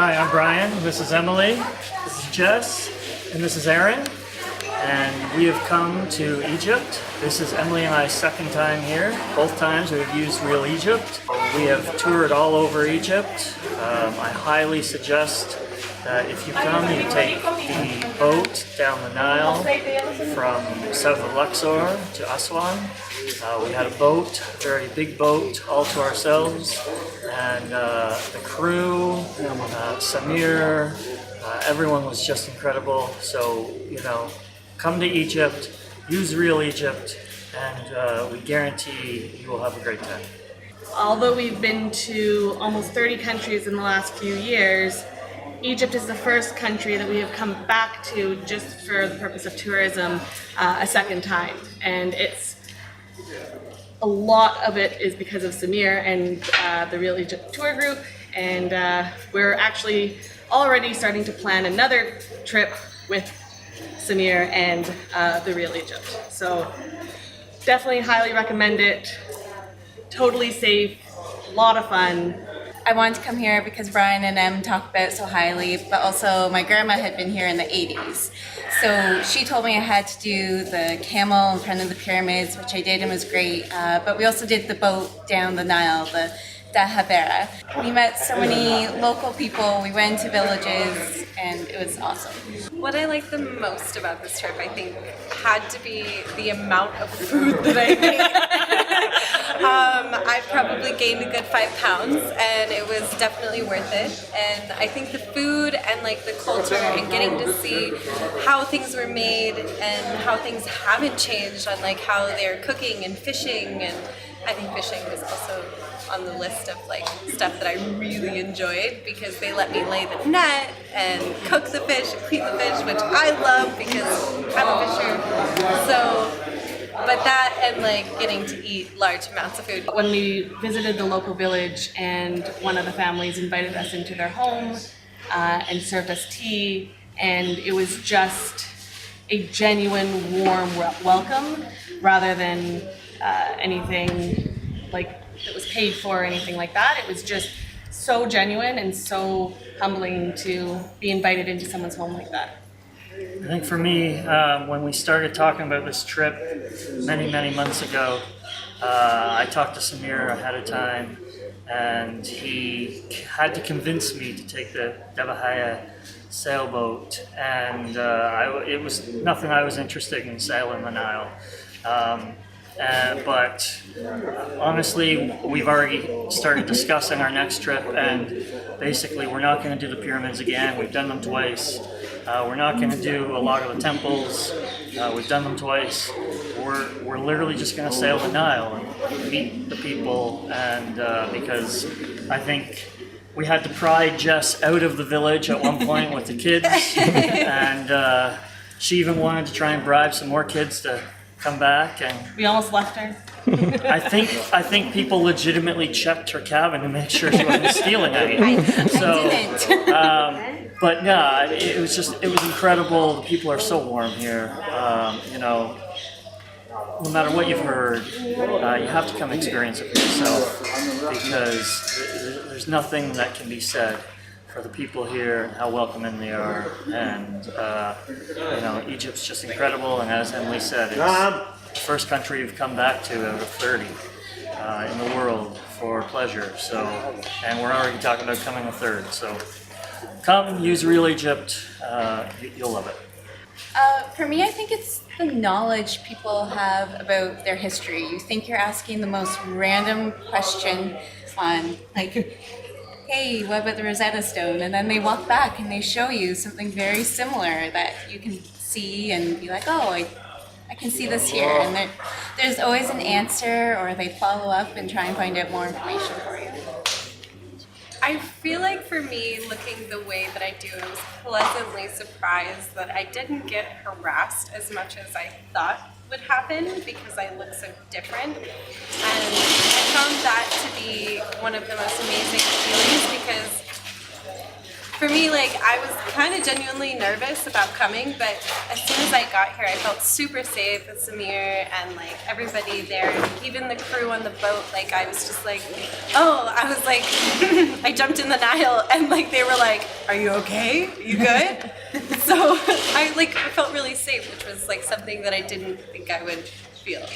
Hi, I'm Brian. This is Emily. This is Jess. And this is Aaron. And we have come to Egypt. This is Emily and I's second time here. Both times we've used Real Egypt. We have toured all over Egypt. I highly suggest that if you come, you take the boat down the Nile from south of Luxor to Aswan. We had a boat, a very big boat, all to ourselves, and the crew, Samir, everyone was just incredible. So, come to Egypt, use Real Egypt, and we guarantee you will have a great time. Although we've been to almost 30 countries in the last few years, Egypt is the first country that we have come back to just for the purpose of tourism a second time. And a lot of it is because of Samir and the Real Egypt tour group. And we're actually already starting to plan another trip with Samir and the Real Egypt. So definitely highly recommend it. Totally safe, a lot of fun. I wanted to come here because Brian and Em talk about it so highly, but also my grandma had been here in the 80s. So she told me I had to do the camel in front of the pyramids, which I did and was great. But we also did the boat down the Nile, the Dahabiya. We met so many local people, we went to villages, and it was awesome. What I like the most about this trip, I think, had to be the amount of food that I ate. I probably gained a good 5 pounds, and it was definitely worth it. And I think the food and the culture and getting to see how things were made and how things haven't changed on how they're cooking and fishing, and I think fishing was also on the list of stuff that I really enjoyed because they let me lay the net and cook the fish and clean the fish, which I love because I'm a fisher. So, but that and getting to eat large amounts of food. When we visited the local village and one of the families invited us into their home and served us tea, and it was just a genuine warm welcome rather than anything that was paid for or anything like that. It was just so genuine and so humbling to be invited into someone's home like that. I think for me, when we started talking about this trip many months ago, I talked to Samir ahead of time, and he had to convince me to take the Dahabiya sailboat, and it was nothing I was interested in sailing the Nile. But honestly, we've already started discussing our next trip, and basically we're not going to do the pyramids again. We've done them twice. We're not going to do a lot of the temples. We've done them twice. We're literally just going to sail the Nile and meet the people, and because I think we had to pry Jess out of the village at one point with the kids, and she even wanted to try and bribe some more kids to come back, and We almost left her. I think people legitimately checked her cabin to make sure she wasn't stealing anything. But no, it was incredible. The people are so warm here. No matter what you've heard, you have to come experience it for yourself, because there's nothing that can be said for the people here and how welcoming they are. And Egypt's just incredible, and as Emily said, it's the first country we've come back to out of 30 in the world for pleasure. So, and we're already talking about coming a third. So come, use Real Egypt, you'll love it. For me, I think it's the knowledge people have about their history. You think you're asking the most random question on hey, what about the Rosetta Stone? And then they walk back and they show you something very similar that you can see and be like, oh, I can see this here. And there's always an answer, or they follow up and try and find out more information for you. I feel like for me, looking the way that I do, I was pleasantly surprised that I didn't get harassed as much as I thought would happen because I look so different. And I found that to be one of the most amazing feelings because For me, like, I was kind of genuinely nervous about coming, but as soon as I got here, I felt super safe with Samir and like everybody there, even the crew on the boat. Like, I was just like, oh, I was like, I jumped in the Nile and like they were like, are you okay? You good? So I felt really safe, which was like something that I didn't think I would feel.